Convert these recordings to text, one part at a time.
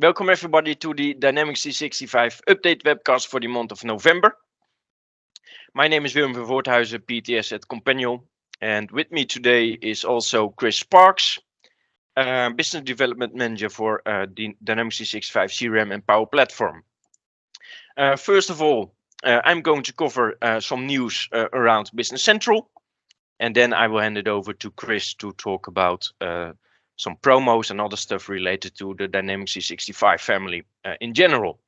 Welcome everybody to the Dynamics 365 update webcast for the month of November. My name is Willem van Voorthuijsen, PTS at Companion, and with me today is also Chris Parkers, Business Development Manager for the Dynamics 365 CRM and Power Platform. First of all, I'm going to cover some news around Business Central, and then I will hand it over to Chris to talk about some promos and other stuff related to the Dynamics 365 family in general.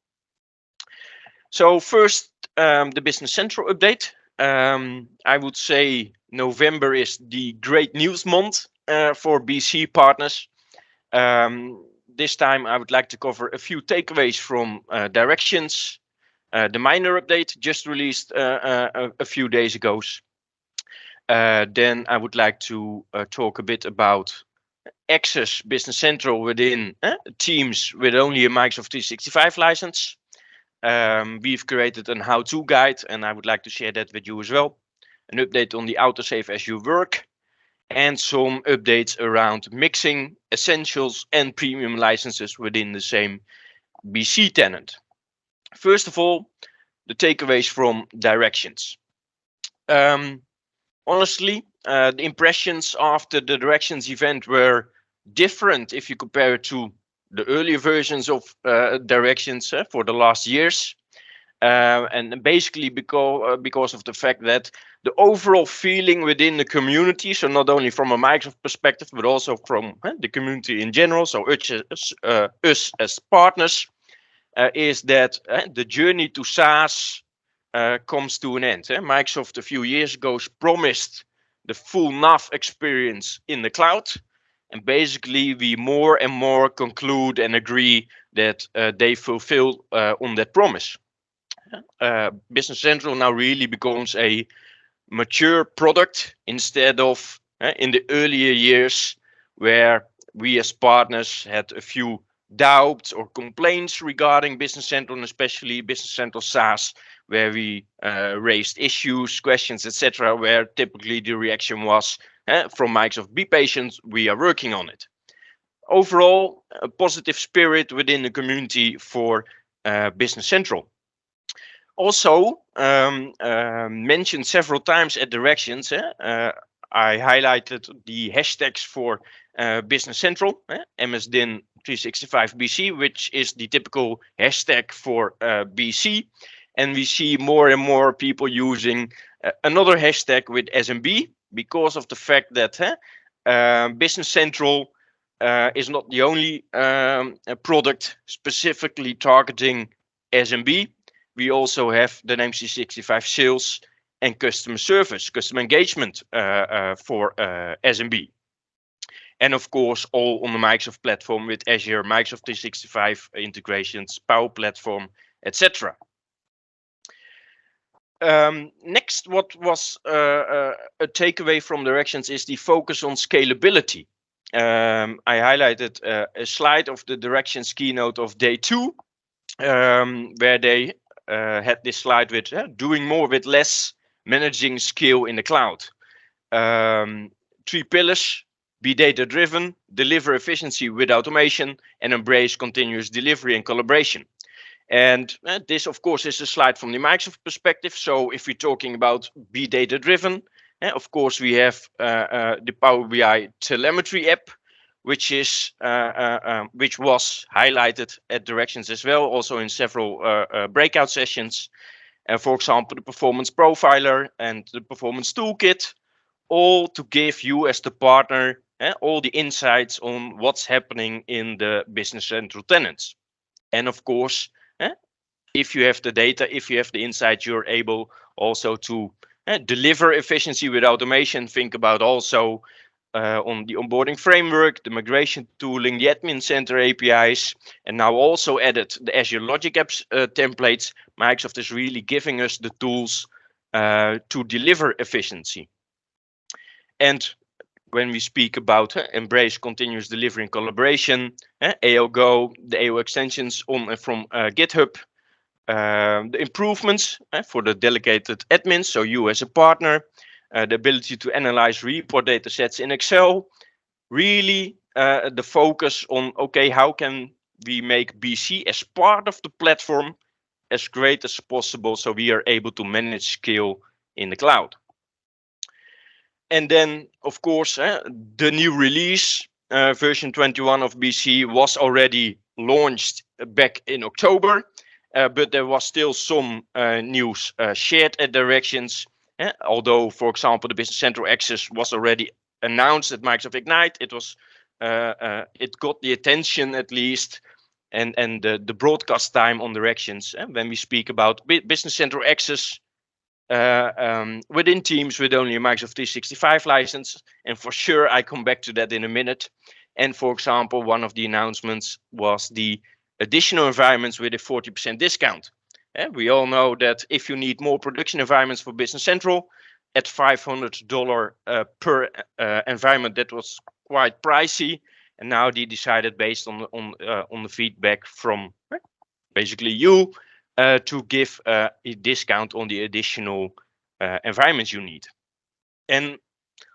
So first, the Business Central update. I would say November is the great news month for BC partners. This time I would like to cover a few takeaways from Directions, the minor update just released a few days ago. Then I would like to talk a bit about access Business Central within Teams with only a Microsoft 365 license. We've created an how-to guide, and I would like to share that with you as well. An update on the autosave as you work, and some updates around mixing essentials and premium licenses within the same BC tenant. First of all, the takeaways from Directions. Honestly, the impressions after the Directions event were different if you compare it to the earlier versions of Directions for the last years. And basically because of the fact that the overall feeling within the community, so not only from a Microsoft perspective, but also from the community in general, so us as partners, is that the journey to SaaS comes to an end. Microsoft a few years ago promised the full NAV experience in the cloud, and basically we more and more conclude and agree that they fulfill on that promise. Business Central now really becomes a mature product instead of in the earlier years where we as partners had a few doubts or complaints regarding Business Central, and especially Business Central SaaS, where we raised issues, questions, etc., where typically the reaction was from Microsoft, be patient, we are working on it. Overall, a positive spirit within the community for Business Central. Also, mentioned several times at Directions, I highlighted the hashtags for Business Central, MSDIN 365BC, which is the typical hashtag for BC. And we see more and more people using another hashtag with SMB because of the fact that Business Central is not the only product specifically targeting SMB. We also have Dynamics 365 sales and customer service, customer engagement for SMB. And of course, all on the Microsoft platform with Azure, Microsoft 365 integrations, Power Platform, etc. Next, what was a takeaway from Directions is the focus on scalability. I highlighted a slide of the Directions keynote of day 2, where they had this slide with doing more with less, managing scale in the cloud. 3 pillars: be data-driven, deliver efficiency with automation, and embrace continuous delivery and collaboration. And this, of course, is a slide from the Microsoft perspective. So if we're talking about be data-driven, of course, we have the Power BI telemetry app, which was highlighted at Directions as well, also in several breakout sessions. For example, the Performance Profiler and the Performance Toolkit, all to give you as the partner all the insights on what's happening in the Business Central tenants. And of course, if you have the data, if you have the insights, you're able also to deliver efficiency with automation. Think about also on the onboarding framework, the migration tooling, the admin center APIs, and now also added the Azure Logic Apps templates. Microsoft is really giving us the tools to deliver efficiency. And when we speak about embrace continuous delivery and collaboration, AO Go, the AO extensions on and from GitHub, the improvements for the delegated admins, so you as a partner, the ability to analyze report data sets in Excel, really the focus on, okay, how can we make BC as part of the platform as great as possible, so we are able to manage scale in the cloud. And then, of course, the new release, version 21 of BC, was already launched back in October, but there was still some news shared at Directions. Although, for example, the Business Central Access was already announced at Microsoft Ignite, it got the attention at least, and the broadcast time on Directions. When we speak about Business Central Access within Teams with only a Microsoft 365 license, and for sure I come back to that in a minute. And for example, one of the announcements was the additional environments with a 40% discount. We all know that if you need more production environments for Business Central at $500 per environment, that was quite pricey. And now they decided, based on the feedback from basically you, to give a discount on the additional environments you need. And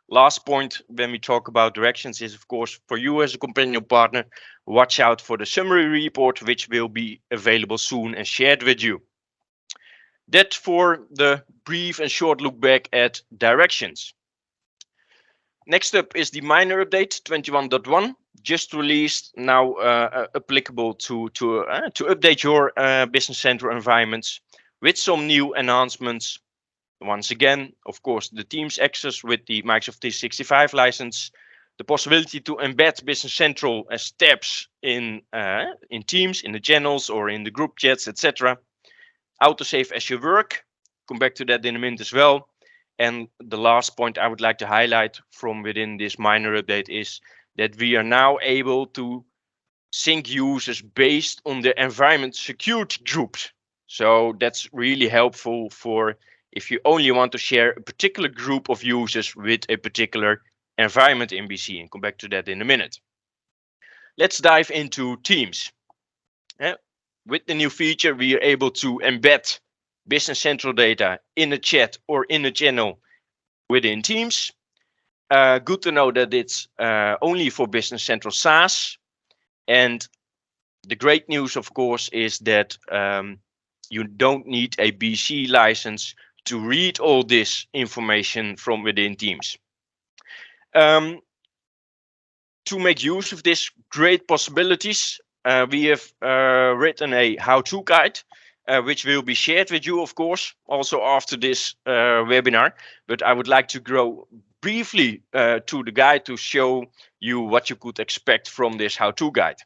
last point when we talk about Directions is, of course, for you as a companion partner, watch out for the summary report, which will be available soon and shared with you. That for the brief and short look back at Directions. Next up is the minor update 21.1, just released, now applicable to update your Business Central environments with some new enhancements. Once again, of course, the Teams access with the Microsoft 365 license, the possibility to embed Business Central as tabs in Teams, in the channels or in the group chats, etc. Autosave as you work. Come back to that in a minute as well. And the last point I would like to highlight from within this minor update is that we are now able to sync users based on the environment security groups. So that's really helpful for if you only want to share a particular group of users with a particular environment in BC, and come back to that in a minute. Let's dive into Teams. With the new feature, we are able to embed Business Central data in a chat or in a channel within Teams. Good to know that it's only for Business Central SaaS. And the great news, of course, is that you don't need a BC license to read all this information from within Teams. To make use of this great possibilities, we have written a how-to guide, which will be shared with you, of course, also after this webinar. But I would like to go briefly to the guide to show you what you could expect from this how-to guide.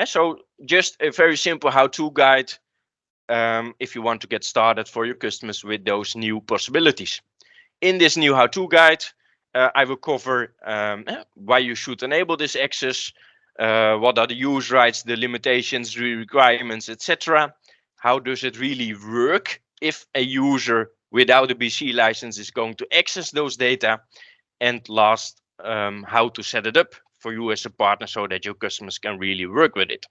So just a very simple how-to guide if you want to get started for your customers with those new possibilities. In this new how-to guide, I will cover why you should enable this access, what are the use rights, the limitations, the requirements, etc. How does it really work if a user without a BC license is going to access those data? And last, how to set it up for you as a partner so that your customers can really work with it.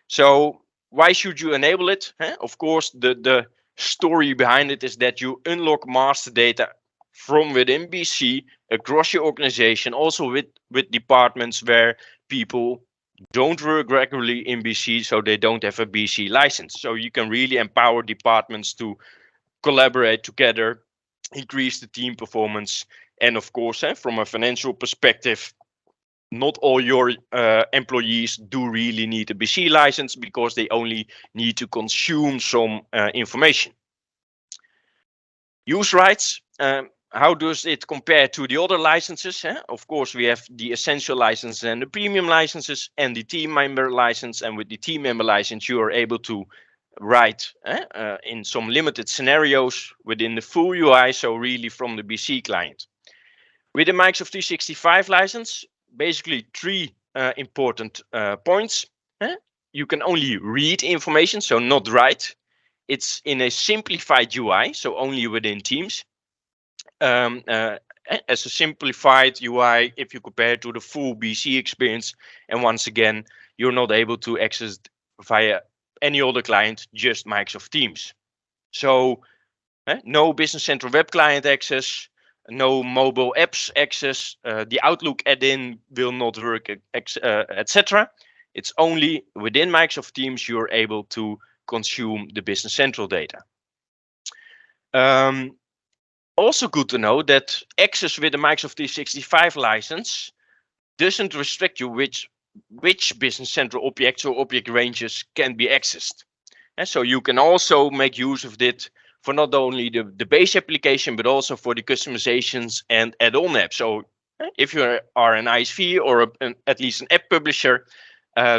So why should you enable it? Of course, the story behind it is that you unlock master data from within BC across your organization, also with departments where people don't work regularly in BC, so they don't have a BC license. So you can really empower departments to collaborate together, increase the team performance, and of course, from a financial perspective, not all your employees do really need a BC license because they only need to consume some information. Use rights. How does it compare to the other licenses? Of course, we have the essential license and the premium licenses and the team member license. And with the team member license, you are able to write in some limited scenarios within the full UI, so really from the BC client. With the Microsoft 365 license, basically three important points. You can only read information, so not write. It's in a simplified UI, so only within Teams. As a simplified UI, if you compare it to the full BC experience, and once again, you're not able to access via any other client, just Microsoft Teams. So no Business Central web client access, no mobile apps access, the Outlook add-in will not work, etc. It's only within Microsoft Teams you're able to consume the Business Central data. Also good to know that access with the Microsoft 365 license doesn't restrict you which Business Central objects or object ranges can be accessed. And so you can also make use of it for not only the base application, but also for the customizations and add-on apps. So if you are an ISV or at least an app publisher,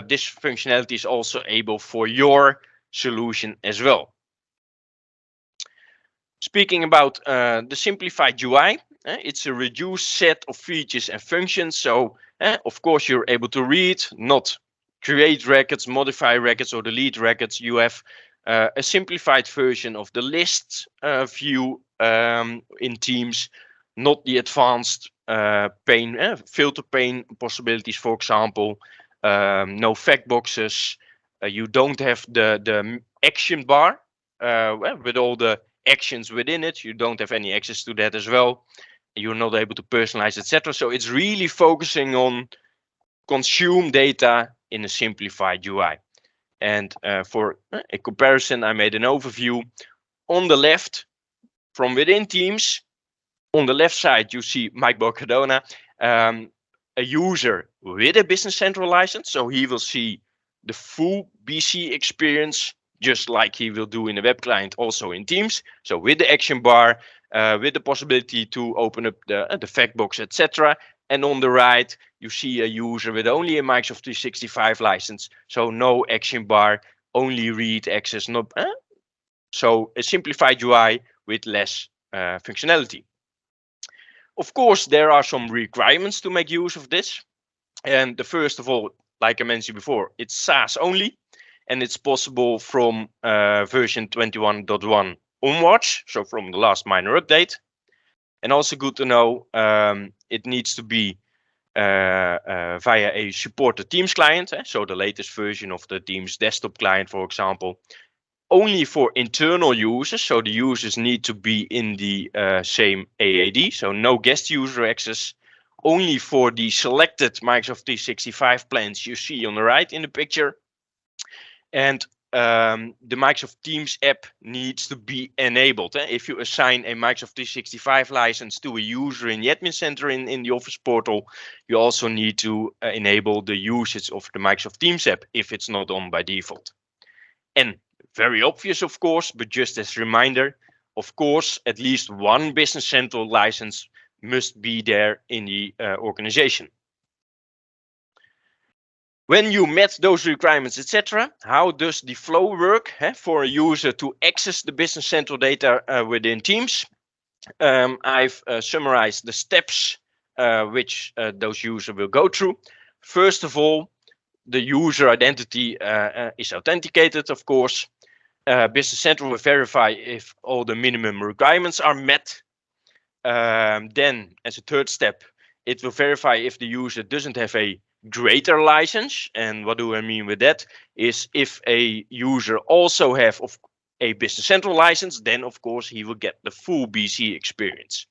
this functionality is also able for your solution as well. Speaking about the simplified UI, it's a reduced set of features and functions. So of course you're able to read, not create records, modify records, or delete records. You have a simplified version of the list view in Teams, not the advanced filter pane possibilities, for example. No fact boxes. You don't have the action bar with all the actions within it. You don't have any access to that as well. You're not able to personalize, etc. So it's really focusing on consume data in a simplified UI. And for a comparison, I made an overview. On the left, from within Teams, on the left side, you see Mike Bocardona, a user with a Business Central license. So he will see the full BC experience, just like he will do in a web client, also in Teams. So with the action bar, with the possibility to open up the fact box, etc. And on the right, you see a user with only a Microsoft 365 license. So no action bar, only read access. So a simplified UI with less functionality. Of course, there are some requirements to make use of this. And the first of all, like I mentioned before, it's SaaS only. And it's possible from version 21.1 onwards, so from the last minor update. And also good to know, it needs to be via a supported Teams client, so the latest version of the Teams desktop client, for example. Only for internal users, so the users need to be in the same AAD, so no guest user access. Only for the selected Microsoft 365 plans you see on the right in the picture. And the Microsoft Teams app needs to be enabled. If you assign a Microsoft 365 license to a user in the admin center in the Office portal, you also need to enable the usage of the Microsoft Teams app if it's not on by default. And very obvious, of course, but just as a reminder, of course, at least one Business Central license must be there in the organization. When you met those requirements, etc., how does the flow work for a user to access the Business Central data within Teams? I've summarized the steps which those users will go through. First of all, the user identity is authenticated, of course. Business Central will verify if all the minimum requirements are met. Then, as a third step, it will verify if the user doesn't have a greater license. And what do I mean with that? Is if a user also have a Business Central license, then of course he will get the full BC experience.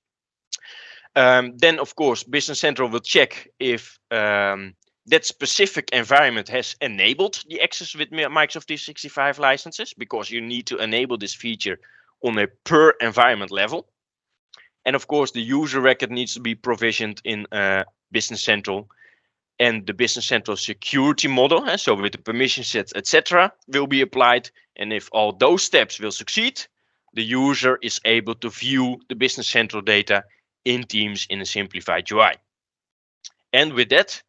Then of course Business Central will check if that specific environment has enabled the access with Microsoft 365 licenses, because you need to enable this feature on a per environment level. And of course the user record needs to be provisioned in Business Central. And the Business Central security model, so with the permission sets, etc., will be applied. And if all those steps will succeed, the user is able to view the Business Central data in Teams in a simplified UI. And with that,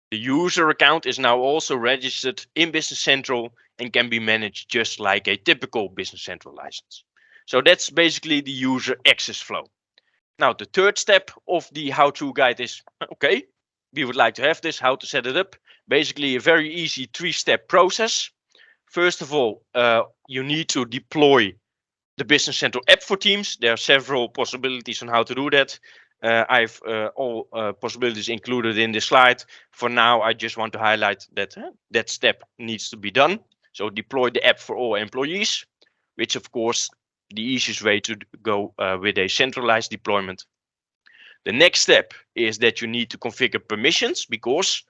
the user account is now also registered in Business Central and can be managed just like a typical Business Central license. So that's basically the user access flow. Now, the third step of the how-to guide is, okay, we would like to have this, how to set it up. Basically a very easy 3-step process. First of all, you need to deploy the Business Central app for Teams. There are several possibilities on how to do that. I've all possibilities included in this slide. For now, I just want to highlight that that step needs to be done. So deploy the app for all employees, which of course the easiest way to go with a centralized deployment. The next step is that you need to configure permissions, because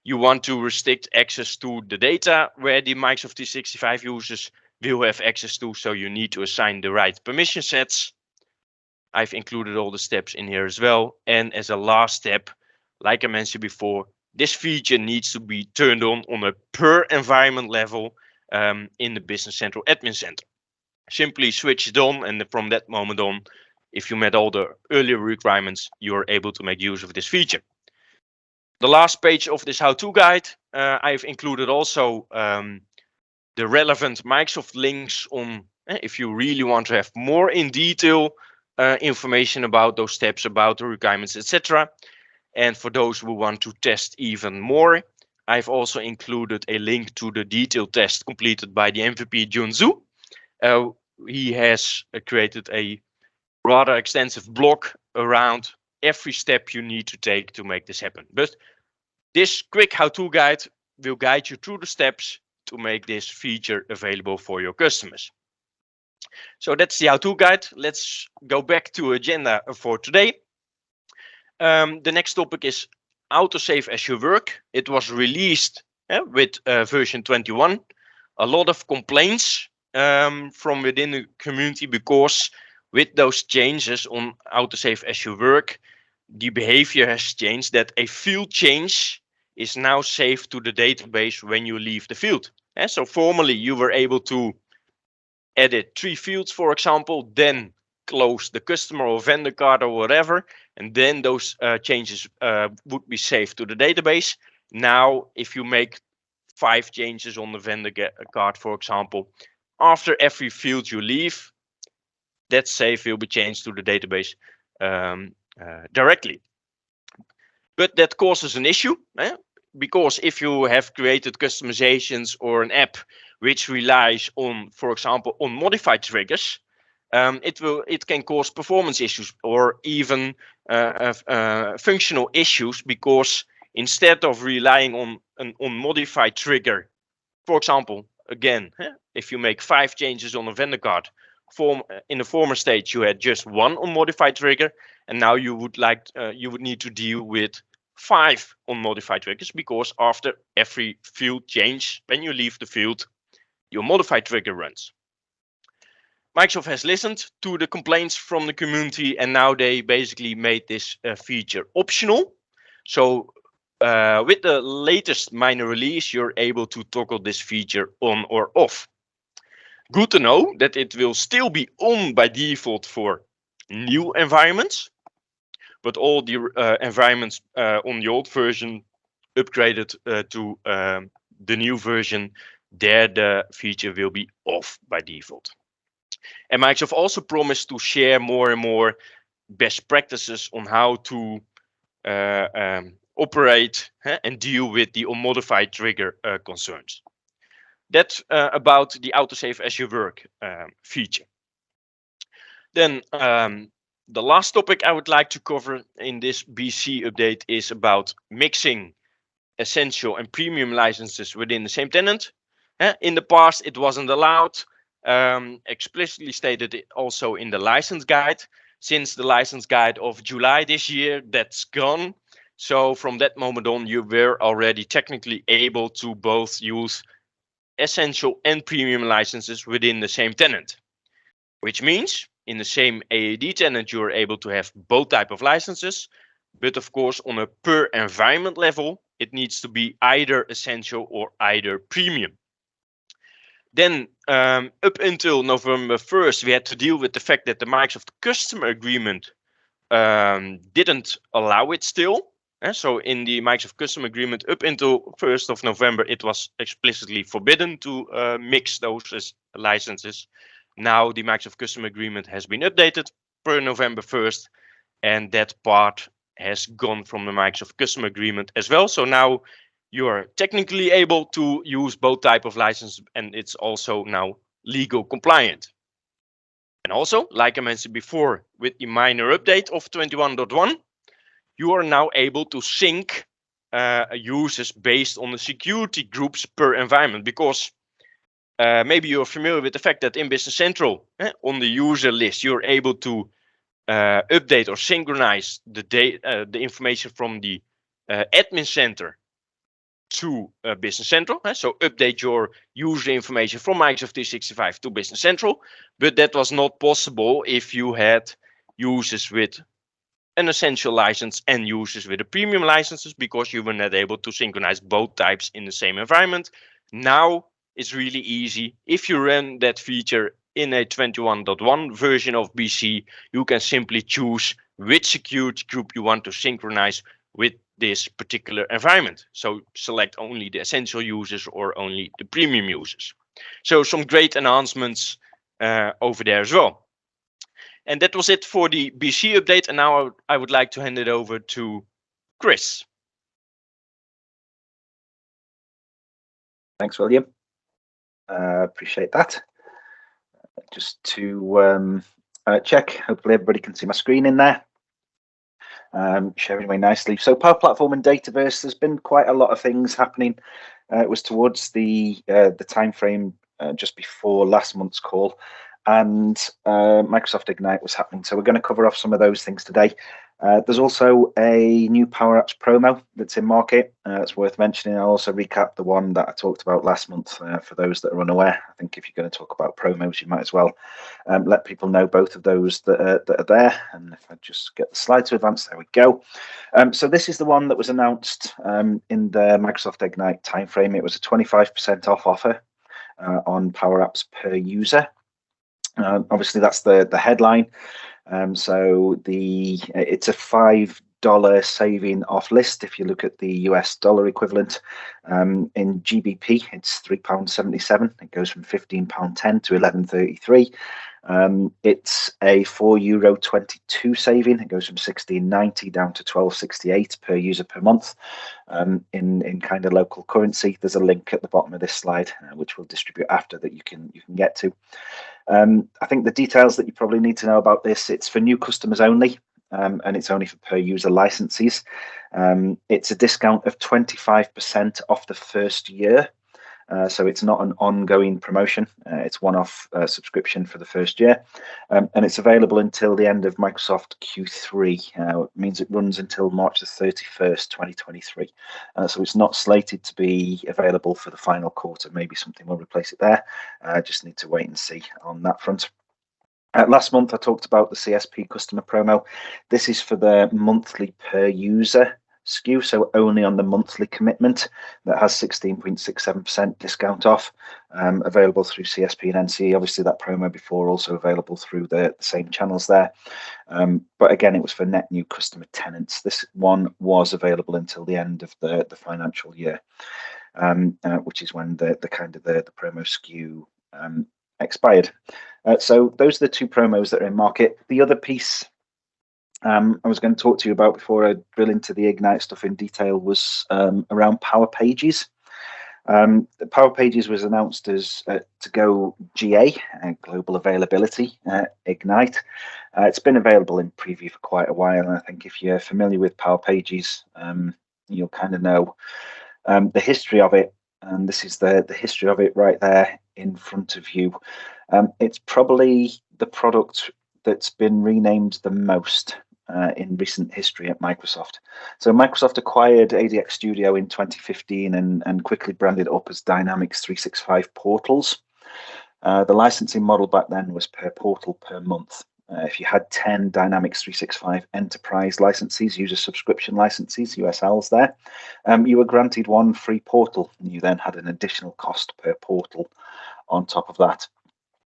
you want to restrict access to the data where the Microsoft 365 users will have access to, so you need to assign the right permission sets. I've included all the steps in here as well. And as a last step, like I mentioned before, this feature needs to be turned on a per environment level in the Business Central Admin Center. Simply switch it on, and from that moment on, if you met all the earlier requirements, you're able to make use of this feature. The last page of this how-to guide, I've included also the relevant Microsoft links on if you really want to have more in detail information about those steps, about the requirements, etc. And for those who want to test even more, I've also included a link to the detailed test completed by the MVP Jun Zhu. He has created a rather extensive blog around every step you need to take to make this happen. But this quick how-to guide will guide you through the steps to make this feature available for your customers. So that's the how-to guide. Let's go back to agenda for today. The next topic is autosave as you work. It was released with version 21. A lot of complaints from within the community because with those changes on autosave as you work, the behavior has changed that a field change is now saved to the database when you leave the field. So formerly you were able to edit 3 fields, for example, then close the customer or vendor card or whatever, and then those changes would be saved to the database. Now, if you make 5 changes on the vendor card, for example, after every field you leave, that save will be changed to the database directly. But that causes an issue, because if you have created customizations or an app which relies on, for example, on modified triggers, it can cause performance issues or even functional issues, because instead of relying on an unmodified trigger, for example, again, if you make 5 changes on a vendor card, in the former stage you had just 1 unmodified trigger, and now you would need to deal with 5 unmodified triggers, because after every field change, when you leave the field, your modified trigger runs. Microsoft has listened to the complaints from the community, and now they basically made this feature optional. So with the latest minor release, you're able to toggle this feature on or off. Good to know that it will still be on by default for new environments, but all the environments on the old version upgraded to the new version, there the feature will be off by default. And Microsoft also promised to share more and more best practices on how to operate and deal with the unmodified trigger concerns. That's about the autosave as you work feature. Then the last topic I would like to cover in this BC update is about mixing essential and premium licenses within the same tenant. In the past, it wasn't allowed, explicitly stated also in the license guide. Since the license guide of July this year, that's gone. So from that moment on, you were already technically able to both use essential and premium licenses within the same tenant, which means in the same AAD tenant, you are able to have both type of licenses, but of course on a per environment level, it needs to be either essential or either premium. Then up until November 1st, we had to deal with the fact that the Microsoft customer agreement didn't allow it still. So in the Microsoft customer agreement, up until 1st of November, it was explicitly forbidden to mix those licenses. Now the Microsoft customer agreement has been updated per November 1st, and that part has gone from the Microsoft customer agreement as well. So now you are technically able to use both type of license, and it's also now legal compliant. And also, like I mentioned before, with the minor update of 21.1, you are now able to sync users based on the security groups per environment, because maybe you're familiar with the fact that in Business Central, on the user list, you're able to update or synchronize the information from the admin center to Business Central. So update your user information from Microsoft 365 to Business Central. But that was not possible if you had users with an essential license and users with a premium licenses, because you were not able to synchronize both types in the same environment. Now it's really easy. If you run that feature in a 21.1 version of BC, you can simply choose which security group you want to synchronize with this particular environment. So select only the essential users or only the premium users. So some great enhancements over there as well. And that was it for the BC update. And now I would like to hand it over to Chris. Thanks, William. Appreciate that. Just to check, hopefully everybody can see my screen in there. Sharing away nicely. So Power Platform and Dataverse, there's been quite a lot of things happening. It was towards the time frame just before last month's call, and Microsoft Ignite was happening. So we're going to cover off some of those things today. There's also a new Power Apps promo that's in market. It's worth mentioning. I'll also recap the one that I talked about last month for those that are unaware. I think if you're going to talk about promos, you might as well let people know both of those that are there. And if I just get the slide to advance, there we go. So this is the one that was announced in the Microsoft Ignite timeframe. It was a 25% off offer on Power Apps per user. Obviously, that's the headline. So it's a $5 saving off list. If you look at the US dollar equivalent, in GBP, it's £3.77. It goes from £15.10 to £11.33. It's a €4.22 saving. It goes from £16.90 down to £12.68 per user per month. In kind of local currency. There's a link at the bottom of this slide, which we'll distribute after, that you can get to. I think the details that you probably need to know about this: it's for new customers only, and it's only for per user licenses. It's a discount of 25% off the first year. So it's not an ongoing promotion. It's one-off subscription for the first year, and it's available until the end of Microsoft Q3. It means it runs until March the 31st, 2023. So it's not slated to be available for the final quarter. Maybe something will replace it there. Just need to wait and see on that front. Last month, I talked about the CSP customer promo. This is for the monthly per user SKU, so only on the monthly commitment. That has 16.67% discount off, available through CSP and NCE. Obviously, that promo before also available through the same channels there. But again, it was for net new customer tenants. This one was available until the end of the financial year, which is when the promo SKU expired. So those are the two promos that are in market. The other piece I was going to talk to you about before I drill into the Ignite stuff in detail was around Power Pages. Power Pages was announced as to go GA, global availability, Ignite. It's been available in preview for quite a while, and I think if you're familiar with Power Pages, you'll kind of know the history of it. And this is the history of it right there in front of you. It's probably the product that's been renamed the most in recent history at Microsoft. So Microsoft acquired ADX Studio in 2015 and quickly branded it up as Dynamics 365 Portals. The licensing model back then was per portal per month. If you had 10 Dynamics 365 enterprise licenses, user subscription licenses, USLs there, you were granted one free portal, and you then had an additional cost per portal on top of that.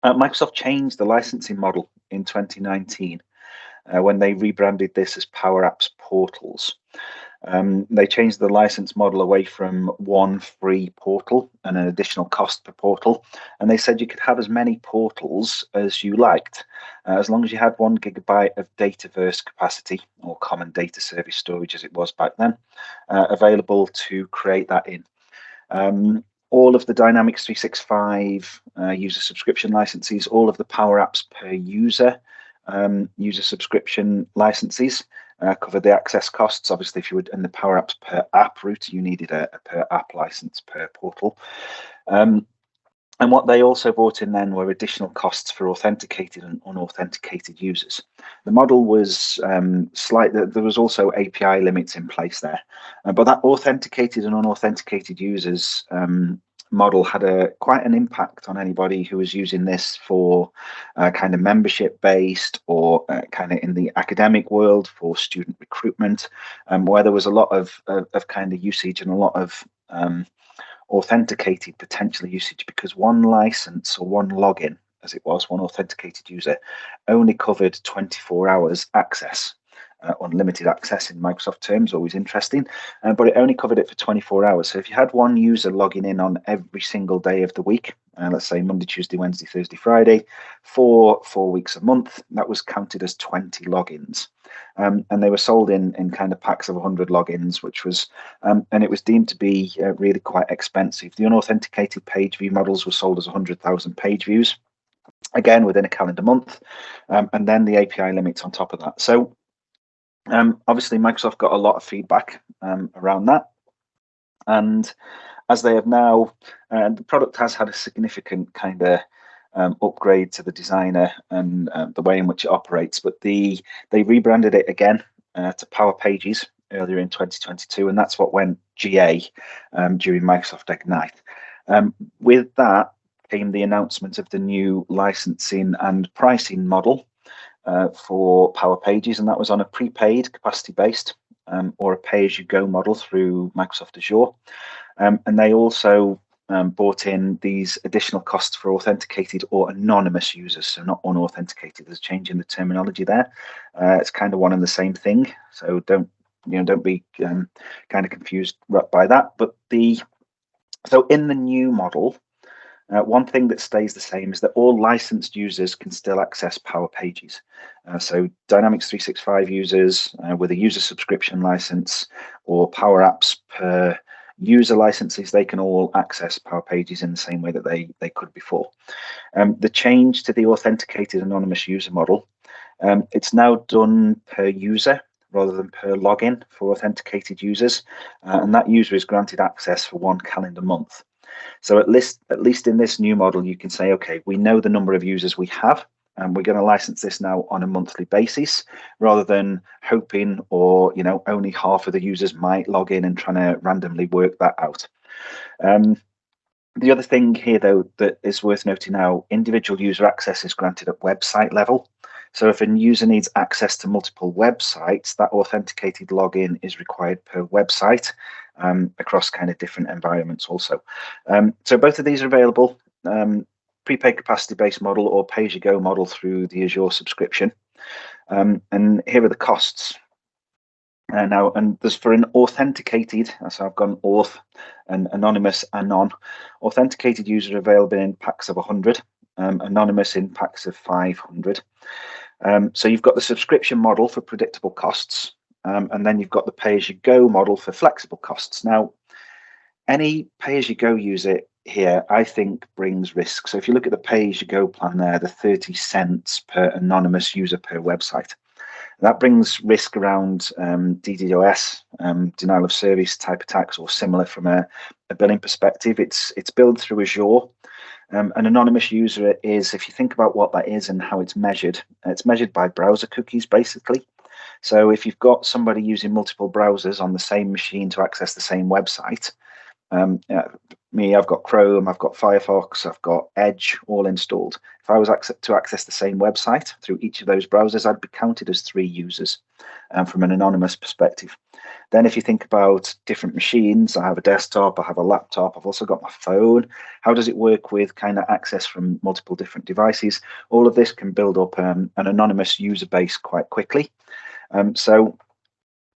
Microsoft changed the licensing model in 2019 when they rebranded this as Power Apps Portals. They changed the license model away from one free portal and an additional cost per portal, and they said you could have as many portals as you liked, as long as you had 1 gigabyte of Dataverse capacity, or common data service storage as it was back then, available to create that in. All of the Dynamics 365 user subscription licenses, all of the Power Apps per user user subscription licenses covered the access costs. Obviously, if you would in the Power Apps per app route, you needed a per app license per portal. And what they also brought in then were additional costs for authenticated and unauthenticated users. The model was slight. There was also API limits in place there, but that authenticated and unauthenticated users model had quite an impact on anybody who was using this for kind of membership based or kind of in the academic world for student recruitment, where there was a lot of kind of usage and a lot of authenticated potential usage, because one license or one login, as it was, one authenticated user, only covered 24 hours access. Unlimited access in Microsoft terms, always interesting, but it only covered it for 24 hours. So if you had one user logging in on every single day of the week, let's say Monday, Tuesday, Wednesday, Thursday, Friday, for 4 weeks a month, that was counted as 20 logins. And they were sold in kind of packs of 100 logins, which was, and it was deemed to be really quite expensive. The unauthenticated page view models were sold as 100,000 page views, again within a calendar month, and then the API limits on top of that. So obviously Microsoft got a lot of feedback around that, and as they have now, the product has had a significant kind of upgrade to the designer and the way in which it operates, but they rebranded it again to Power Pages earlier in 2022, and that's what went GA during Microsoft Ignite. With that came the announcement of the new licensing and pricing model for Power Pages, and that was on a prepaid capacity-based or a pay-as-you-go model through Microsoft Azure. And they also brought in these additional costs for authenticated or anonymous users, so not unauthenticated. There's a change in the terminology there. It's kind of one and the same thing, so don't be kind of confused by that. But so in the new model, one thing that stays the same is that all licensed users can still access Power Pages. So Dynamics 365 users with a user subscription license or Power Apps per user licenses, they can all access Power Pages in the same way that they could before. The change to the authenticated anonymous user model, it's now done per user rather than per login for authenticated users, and that user is granted access for 1 calendar month. So at least in this new model, you can say, okay, we know the number of users we have, and we're going to license this now on a monthly basis, rather than hoping or only half of the users might log in and trying to randomly work that out. The other thing here, though, that is worth noting now, individual user access is granted at website level. So if a user needs access to multiple websites, that authenticated login is required per website across kind of different environments also. So both of these are available, prepaid capacity-based model or pay-as-you-go model through the Azure subscription. And here are the costs. Now, and there's for an authenticated, so I've gone auth and anonymous anon. Authenticated user available in packs of 100, anonymous in packs of 500. So you've got the subscription model for predictable costs, and then you've got the pay-as-you-go model for flexible costs. Now, any pay-as-you-go user here, I think, brings risk. So if you look at the pay-as-you-go plan there, the 30 cents per anonymous user per website, that brings risk around DDoS, denial of service type attacks or similar from a billing perspective. It's billed through Azure. An anonymous user is, if you think about what that is and how it's measured by browser cookies, basically. So if you've got somebody using multiple browsers on the same machine to access the same website, I've got Chrome, I've got Firefox, I've got Edge all installed. If I was to access the same website through each of those browsers, I'd be counted as 3 users from an anonymous perspective. Then if you think about different machines, I have a desktop, I have a laptop, I've also got my phone. How does it work with kind of access from multiple different devices? All of this can build up an anonymous user base quite quickly. So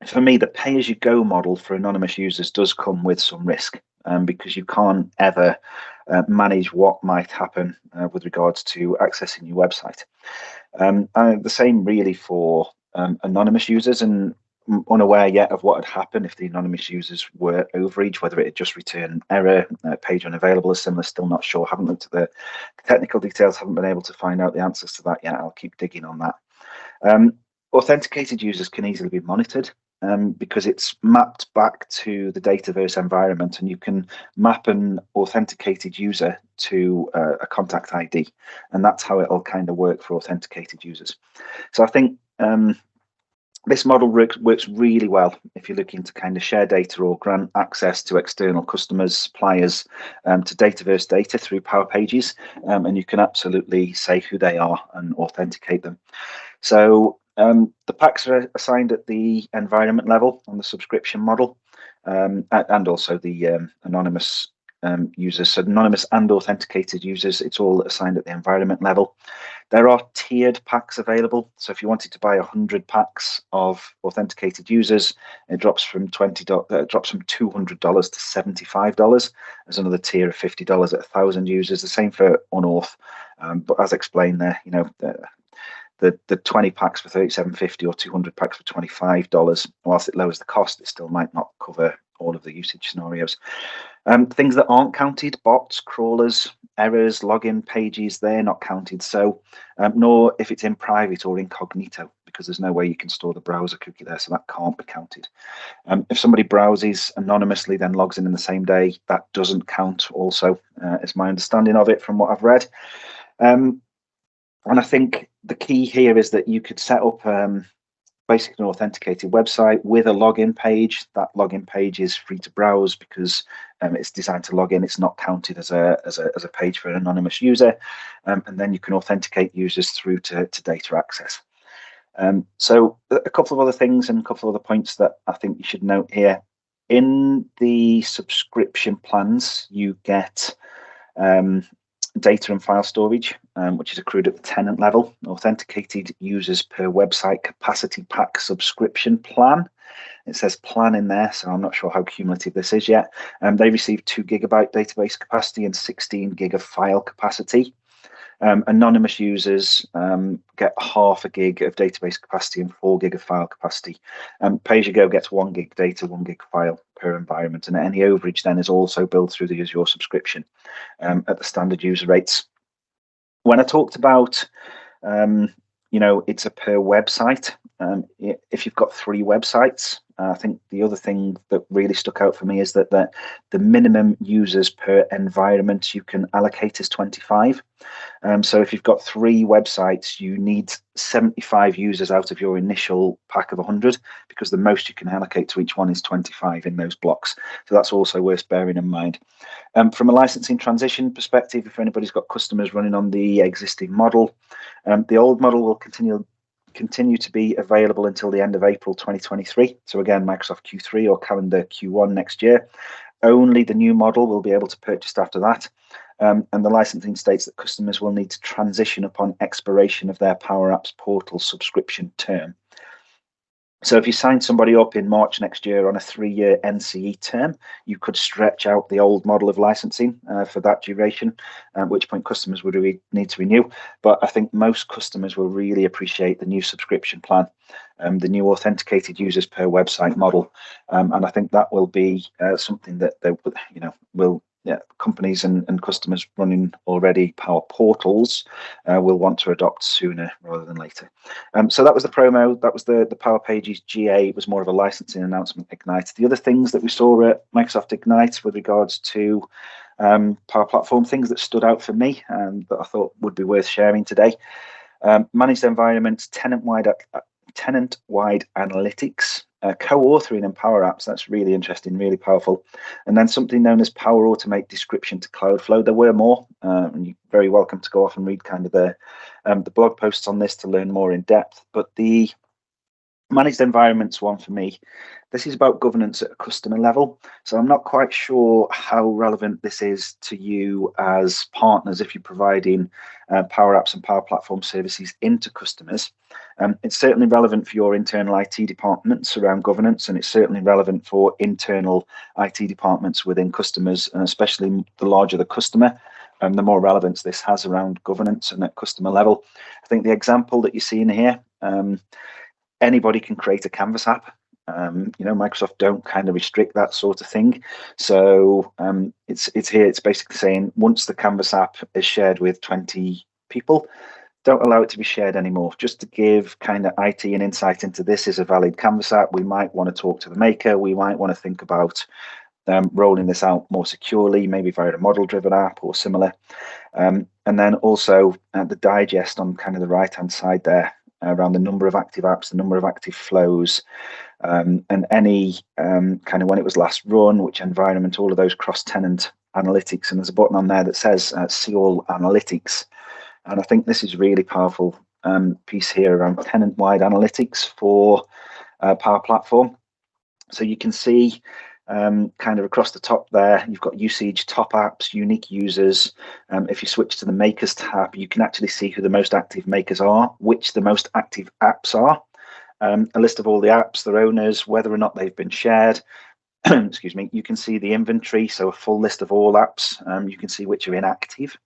for me, the pay-as-you-go model for anonymous users does come with some risk, because you can't ever manage what might happen with regards to accessing your website. The same really for anonymous users, and unaware yet of what had happened if the anonymous users were overreach, whether it had just returned error, page unavailable or similar, still not sure. Haven't looked at the technical details, haven't been able to find out the answers to that yet. I'll keep digging on that. Authenticated users can easily be monitored. because it's mapped back to the Dataverse environment, and you can map an authenticated user to a contact ID, and that's how it'll kind of work for authenticated users. So I think this model works really well if you're looking to kind of share data or grant access to external customers, suppliers, to Dataverse data through Power Pages, and you can absolutely say who they are and authenticate them. So the packs are assigned at the environment level on the subscription model, and also the anonymous users. So anonymous and authenticated users, it's all assigned at the environment level. There are tiered packs available. So if you wanted to buy 100 packs of authenticated users, it drops from $200 to $75. There's another tier of $50 at 1,000 users. The same for unauth, but as explained there, you know, the 20 packs for $37.50 or 200 packs for $25. Whilst it lowers the cost, it still might not cover all of the usage scenarios. Things that aren't counted, bots, crawlers, errors, login pages, they're not counted. So, nor if it's in private or incognito, because there's no way you can store the browser cookie there, so that can't be counted. If somebody browses anonymously, then logs in the same day, that doesn't count also, is my understanding of it from what I've read. And I think the key here is that you could set up basically an authenticated website with a login page. That login page is free to browse because it's designed to log in. It's not counted as a page for an anonymous user, and then you can authenticate users through to data access. So a couple of other things and a couple of other points that I think you should note here. In the subscription plans, you get data and file storage, which is accrued at the tenant level, authenticated users per website capacity pack subscription plan. It says plan in there, so I'm not sure how cumulative this is yet. They receive 2 GB database capacity and 16 gig of file capacity. Anonymous users get half a gig of database capacity and 4 gig of file capacity. Pay-as-you-go gets 1 gig data, 1 gig file per environment, and any overage then is also billed through the Azure subscription at the standard user rates. When I talked about, you know, it's a per website. If you've got 3 websites, I think the other thing that really stuck out for me is that the minimum users per environment you can allocate is 25. So if you've got 3 websites, you need 75 users out of your initial pack of 100, because the most you can allocate to each one is 25 in those blocks. So that's also worth bearing in mind. From a licensing transition perspective, if anybody's got customers running on the existing model, the old model will continue to be available until the end of April 2023. So again, Microsoft Q3 or calendar Q1 next year. Only the new model will be able to purchase after that. And the licensing states that customers will need to transition upon expiration of their Power Apps portal subscription term. So if you sign somebody up in March next year on a 3-year NCE term, you could stretch out the old model of licensing for that duration, at which point customers would need to renew. But I think most customers will really appreciate the new subscription plan, the new authenticated users per website model. And I think that will be something that they, you know, will companies and customers running already Power Portals will want to adopt sooner rather than later. So that was the promo. That was the Power Pages GA. It was more of a licensing announcement, Ignite. The other things that we saw at Microsoft Ignite with regards to Power Platform, things that stood out for me and that I thought would be worth sharing today. Managed environments, tenant-wide analytics, co-authoring in Power Apps. That's really interesting, really powerful. And then something known as Power Automate Description to Cloudflow. There were more, and you're very welcome to go off and read kind of the blog posts on this to learn more in depth. But the managed environments one for me, this is about governance at a customer level. So I'm not quite sure how relevant this is to you as partners if you're providing Power Apps and Power Platform services into customers. It's certainly relevant for your internal IT departments around governance, and it's certainly relevant for internal IT departments within customers, and especially the larger the customer, the more relevance this has around governance and at customer level. I think the example that you're seeing here, anybody can create a Canvas app. You know, Microsoft don't kind of restrict that sort of thing. So it's here. It's basically saying once the Canvas app is shared with 20 people, don't allow it to be shared anymore. Just to give kind of IT an insight into this is a valid Canvas app. We might want to talk to the maker. We might want to think about rolling this out more securely, maybe via a model-driven app or similar. And then also the digest on kind of the right-hand side there around the number of active apps, the number of active flows, and any kind of when it was last run, which environment, all of those cross-tenant analytics. And there's a button on there that says see all analytics. And I think this is really powerful piece here around tenant-wide analytics for Power Platform. So you can see kind of across the top there, you've got usage, top apps, unique users. If you switch to the makers tab, you can actually see who the most active makers are, which the most active apps are, a list of all the apps, their owners, whether or not they've been shared. Excuse me. You can see the inventory, so a full list of all apps. You can see which are inactive.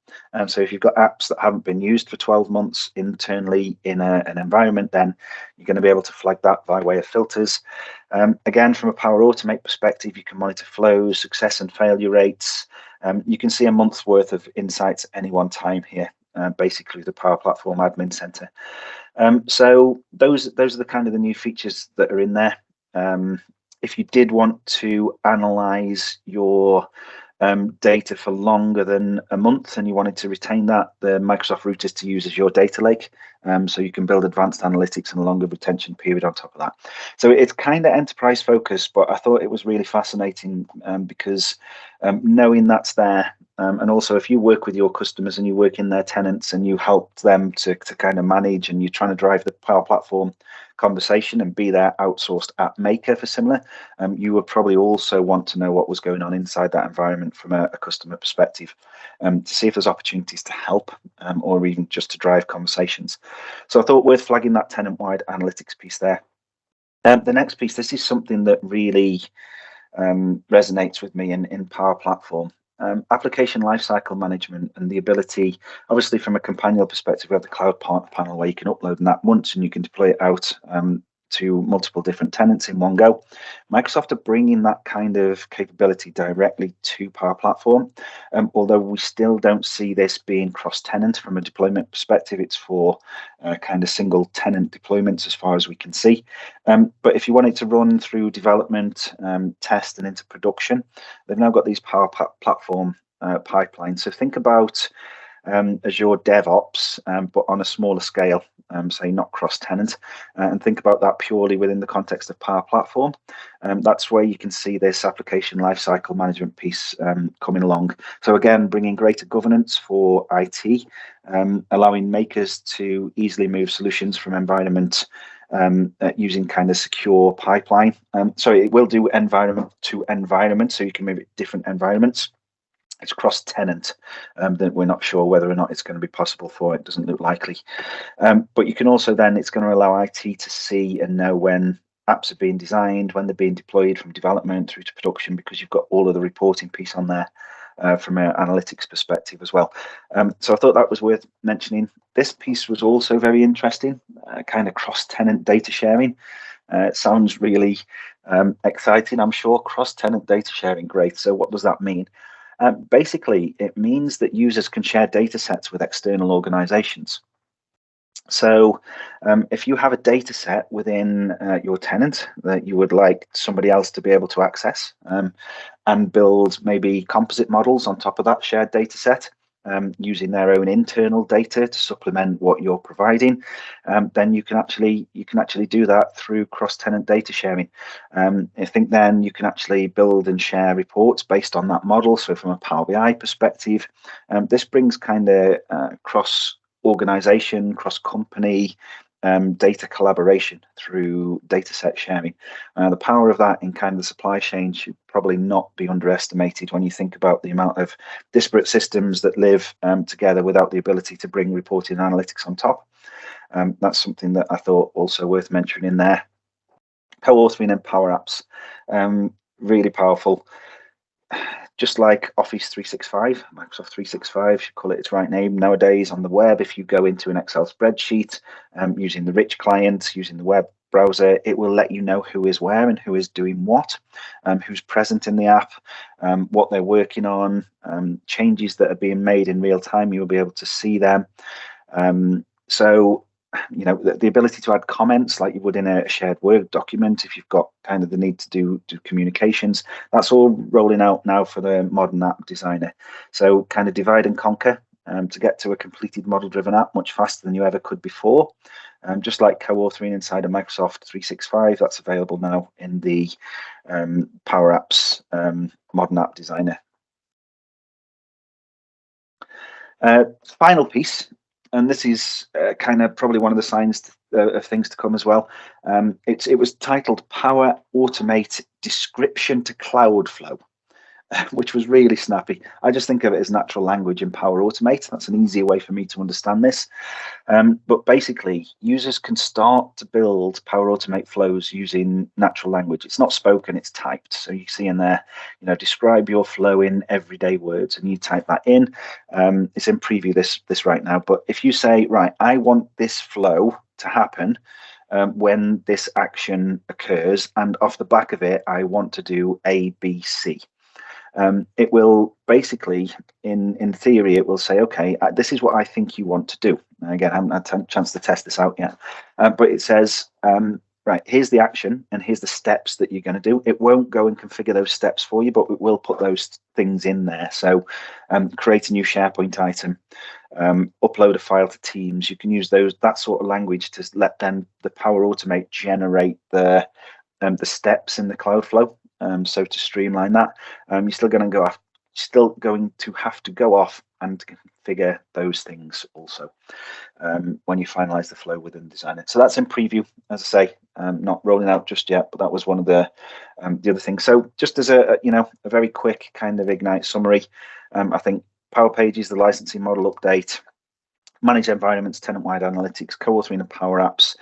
So if you've got apps that haven't been used for 12 months internally in an environment, then you're going to be able to flag that by way of filters. Again, from a Power Automate perspective, you can monitor flows, success and failure rates. You can see a month's worth of insights at any one time here, basically the Power Platform Admin Center. So those are the kind of the new features that are in there. If you did want to analyze your data for longer than a month and you wanted to retain that, the Microsoft route is to use Azure Data Lake. So you can build advanced analytics and a longer retention period on top of that. So it's kind of enterprise focused, but I thought it was really fascinating because knowing that's there, and also if you work with your customers and you work in their tenants and you help them to kind of manage and you're trying to drive the Power Platform conversation and be their outsourced app maker for similar, you would probably also want to know what was going on inside that environment from a customer perspective, to see if there's opportunities to help or even just to drive conversations. So I thought worth flagging that tenant-wide analytics piece there. The next piece, this is something that really resonates with me in Power Platform. Application lifecycle management and the ability, obviously from a companion perspective, we have the cloud partner panel where you can upload an app once and you can deploy it out to multiple different tenants in one go. Microsoft are bringing that kind of capability directly to Power Platform, although we still don't see this being cross-tenant from a deployment perspective. It's for kind of single tenant deployments as far as we can see. But if you want it to run through development, test and into production, they've now got these Power Platform pipelines. So think about Azure DevOps, but on a smaller scale, say not cross-tenant, and think about that purely within the context of Power Platform. That's where you can see this application lifecycle management piece coming along. So again, bringing greater governance for IT, allowing makers to easily move solutions from environment using kind of secure pipeline. So it will do environment to environment, so you can move it different environments. It's cross-tenant, that we're not sure whether or not it's going to be possible for. It doesn't look likely. But you can also then, it's going to allow IT to see and know when apps are being designed, when they're being deployed from development through to production, because you've got all of the reporting piece on there from an analytics perspective as well. So I thought that was worth mentioning. This piece was also very interesting, kind of cross-tenant data sharing. It sounds really exciting, I'm sure. Cross-tenant data sharing, great. So what does that mean? Basically, it means that users can share data sets with external organizations. So if you have a data set within your tenant that you would like somebody else to be able to access and build maybe composite models on top of that shared data set, using their own internal data to supplement what you're providing, then you can actually do that through cross-tenant data sharing. I think then you can actually build and share reports based on that model. So from a Power BI perspective, this brings kind of cross-organization, cross-company data collaboration through data set sharing. The power of that in kind of the supply chain should probably not be underestimated when you think about the amount of disparate systems that live together without the ability to bring reporting and analytics on top. That's something that I thought also worth mentioning there. Co-authoring and Power Apps, really powerful. Just like Office 365, Microsoft 365, should call it its right name nowadays on the web. If you go into an Excel spreadsheet using the rich client, using the web browser, it will let you know who is where and who is doing what, who's present in the app, what they're working on, changes that are being made in real time. You'll be able to see them. So, you know, the ability to add comments like you would in a shared Word document if you've got kind of the need to do communications, that's all rolling out now for the modern app designer. So kind of divide and conquer to get to a completed model-driven app much faster than you ever could before. Just like co-authoring inside of Microsoft 365, that's available now in the Power Apps modern app designer. Final piece, and this is kind of probably one of the signs of things to come as well. It was titled Power Automate Description to Cloud Flow, which was really snappy. I just think of it as natural language in Power Automate. That's an easier way for me to understand this. But basically, users can start to build Power Automate flows using natural language. It's not spoken, it's typed. So you see in there, you know, describe your flow in everyday words, and you type that in. It's in preview this right now. But if you say, right, I want this flow to happen when this action occurs, and off the back of it, I want to do A, B, C. It will basically, in theory, it will say, okay, this is what I think you want to do. And again, I haven't had a chance to test this out yet, but it says, right, here's the action and here's the steps that you're going to do. It won't go and configure those steps for you, but it will put those things in there. So create a new SharePoint item, upload a file to Teams. You can use that sort of language to let the Power Automate generate the steps in the Cloudflow. So to streamline that, you're still going to have to go off and configure those things also when you finalize the flow within Designer. So that's in preview, as I say, not rolling out just yet, but that was one of the other things. So just as a very quick kind of Ignite summary, I think Power Pages, the licensing model update, managed environments, tenant-wide analytics, co-authoring of Power Apps,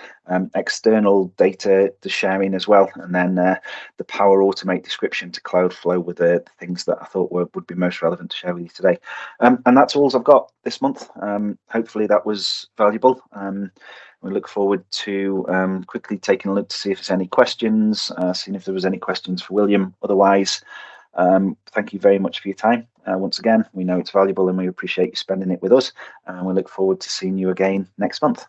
external data to sharing as well, and then the Power Automate description to Cloudflow were the things that I thought would be most relevant to share with you today. And that's all I've got this month. Hopefully that was valuable. We look forward to quickly taking a look to see if there's any questions, seeing if there was any questions for William. Otherwise, thank you very much for your time. Once again, we know it's valuable and we appreciate you spending it with us. And we look forward to seeing you again next month.